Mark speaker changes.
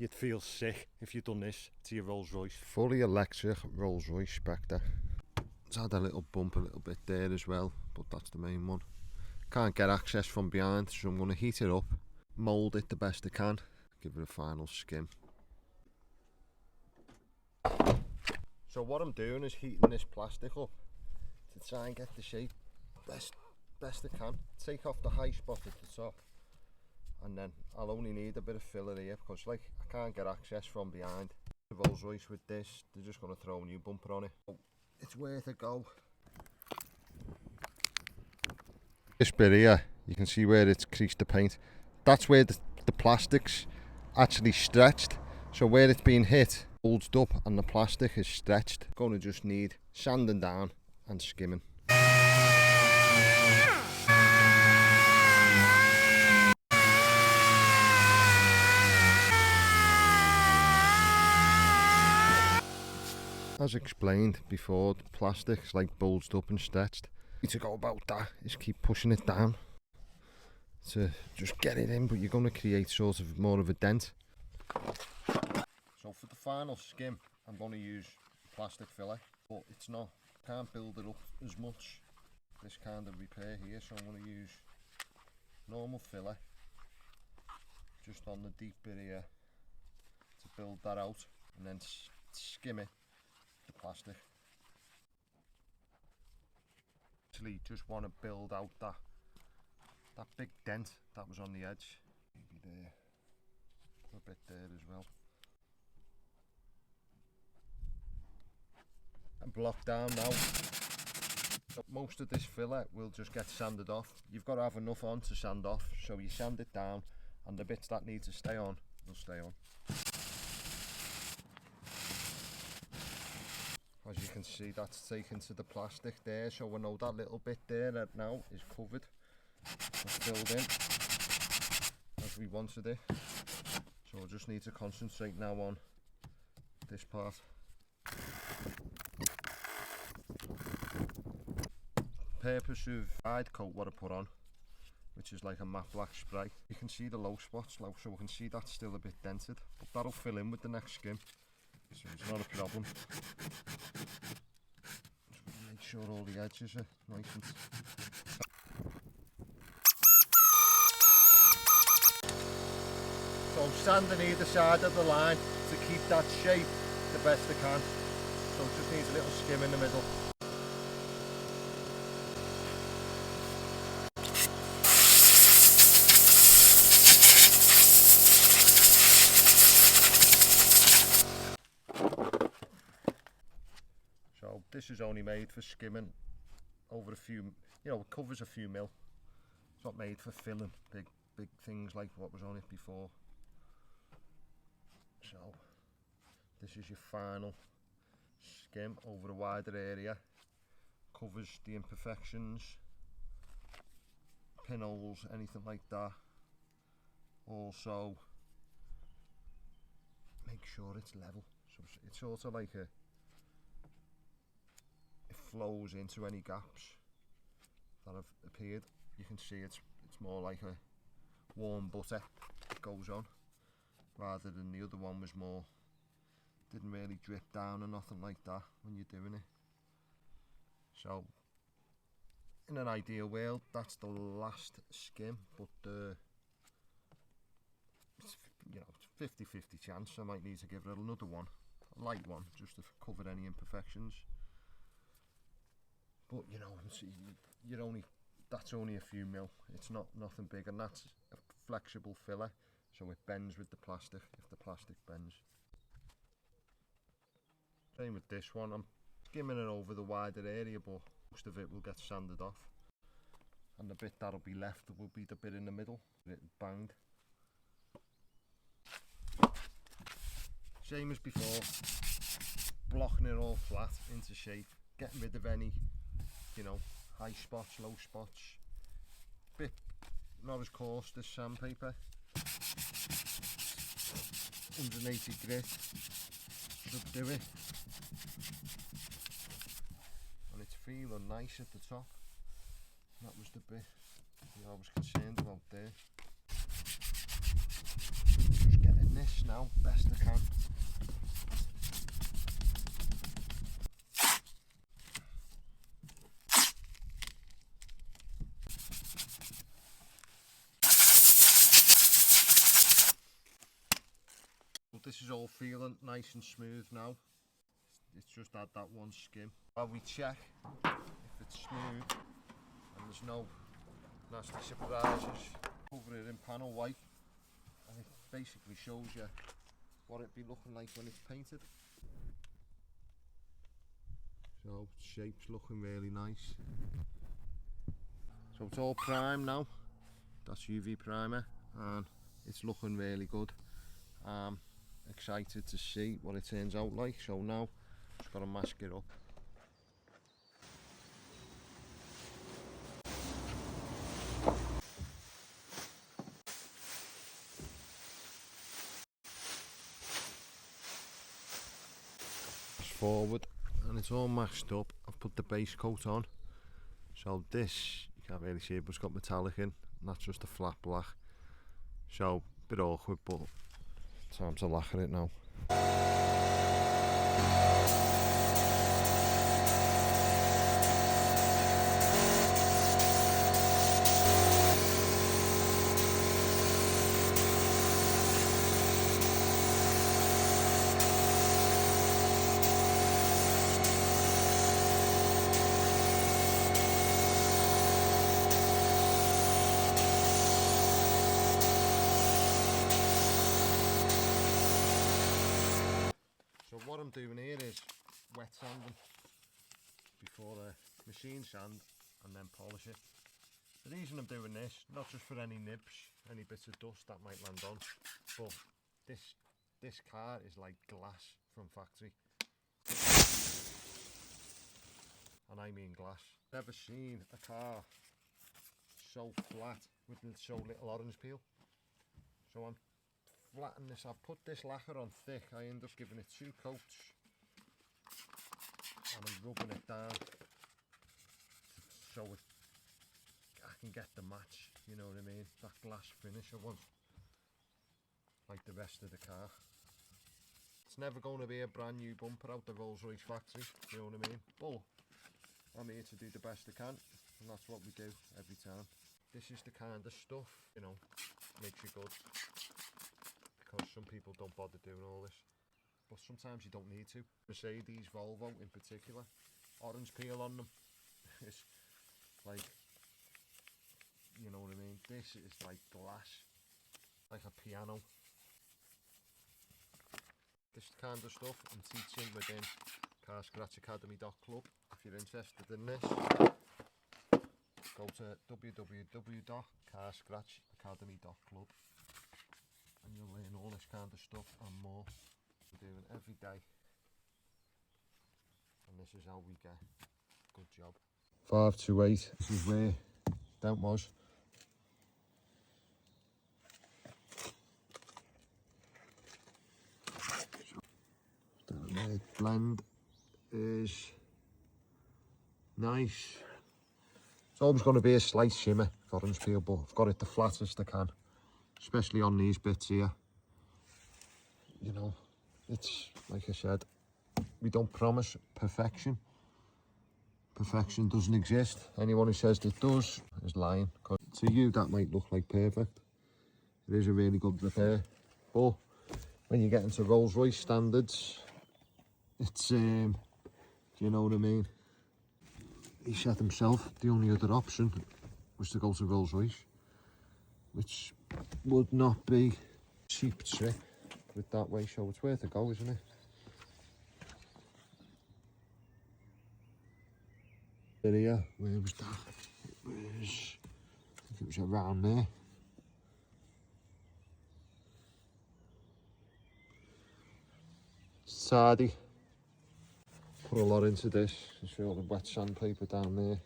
Speaker 1: You'd feel sick if you'd done this to your Rolls Royce.
Speaker 2: Fully electric Rolls Royce Spectre. It's had a little bump a little bit there as well, but that's the main one. Can't get access from behind, so I'm going to heat it up, mould it the best I can, give it a final skim. So what I'm doing is heating this plastic up to try and get the shape best I can. Take off the high spot at the top, and then I'll only need a bit of filler here because like I can't get access from behind. The Rolls Royce with this, they're just going to throw a new bumper on it. So it's worth a go. This bit here, you can see where it's creased the paint. That's where the plastic's actually stretched. So where it's been hit, bulged up and the plastic is stretched. Going to just need sanding down and skimming. As explained before, the plastic's like bulged up and stretched. The way to go about that is keep pushing it down to just get it in, but you're going to create sort of more of a dent. So for the final skim, I'm going to use plastic filler, but it's not, can't build it up as much, this kind of repair here, so I'm going to use normal filler just on the deep bit here to build that out, and then skim it, the plastic. Actually just want to build out that big dent that was on the edge. Maybe there, put a bit there as well. And block down now. So most of this filler will just get sanded off. You've got to have enough on to sand off, so you sand it down and the bits that need to stay on will stay on. As you can see, that's taken to the plastic there, so we know that little bit there that now is covered and filled in as we wanted it. So we'll just need to concentrate now on this part. Purpose of hide coat what I put on, which is like a matte black spray. You can see the low spots, so we can see that's still a bit dented, but that'll fill in with the next skim, so it's not a problem. Just make sure all the edges are nice and... So I'm sanding either side of the line to keep that shape the best I can. So it just needs a little skim in the middle. So this is only made for skimming over a few, you know, it covers a few mil. It's not made for filling big things like what was on it before. So this is your final skim over a wider area, covers the imperfections, pinholes, anything like that. Also make sure it's level, so it's sort of like it flows into any gaps that have appeared. You can see it's more like a warm butter that goes on, rather than the other one was more, didn't really drip down or nothing like that when you're doing it. So in an ideal world that's the last skim, but it's, you know, it's 50-50 chance. I might need to give it another one, a light one, just to cover any imperfections. But you know, you're only, that's only a few mil, it's not nothing big, and that's a flexible filler, so it bends with the plastic if the plastic bends. Same with this one, I'm skimming it over the wider area, but most of it will get sanded off, and the bit that'll be left will be the bit in the middle, it banged. Same as before, blocking it all flat into shape, getting rid of any, you know, high spots, low spots. Bit not as coarse as sandpaper. 180 grit should do it. And it's feeling nice at the top. That was the bit I was concerned about there. Just getting this now now, best I can. But this is all feeling nice and smooth now. It's just had that one skim. While we check if it's smooth and there's no nasty surprises, cover it in panel white and it basically shows you what it'd be looking like when it's painted. So shape's looking really nice. So it's all primed now. That's UV primer and it's looking really good. Excited to see what it turns out like. So now just gotta mask it up. Forward and it's all masked up. I've put the base coat on. So this, you can't really see it, but it's got metallic in, and that's just a flat black. So a bit awkward, but time to lacquer it now. So what I'm doing here is wet sanding before machine sand and then polish it. The reason I'm doing this, not just for any nibs, any bits of dust that might land on, but this car is like glass from factory. And I mean glass. Never seen a car so flat with so little orange peel. So I'm flatten this. I've put this lacquer on thick. I end up giving it 2 coats and I'm rubbing it down so I can get the match, you know what I mean, that glass finish I want, like the rest of the car. It's never going to be a brand new bumper out the Rolls Royce factory, you know what I mean, but I'm here to do the best I can and that's what we do every time. This is the kind of stuff, you know, makes you good. Because some people don't bother doing all this, but sometimes you don't need to. Mercedes, Volvo in particular, orange peel on them is like, you know what I mean, this is like glass, like a piano. This kind of stuff I'm teaching within carscratchacademy.club. If you're interested in this, go to www.carscratchacademy.club and you'll learn all this kind of stuff and more. We're doing every day, and this is how we get a good job. 528, this is where that was. The blend is nice. It's always going to be a slight shimmer for orange peel, but I've got it the flattest I can, especially on these bits here. You know, it's like I said, we don't promise perfection. Perfection doesn't exist. Anyone who says it does is lying. Cause to you that might look like perfect. It is a really good repair, but when you get into Rolls Royce standards, it's do you know what I mean? He said himself the only other option was to go to Rolls Royce, which would not be a cheap trick with that way, so it's worth a go, isn't it? Here, where was that? I think it was around there. It's tidy. Put a lot into this. You see all the wet sandpaper down there.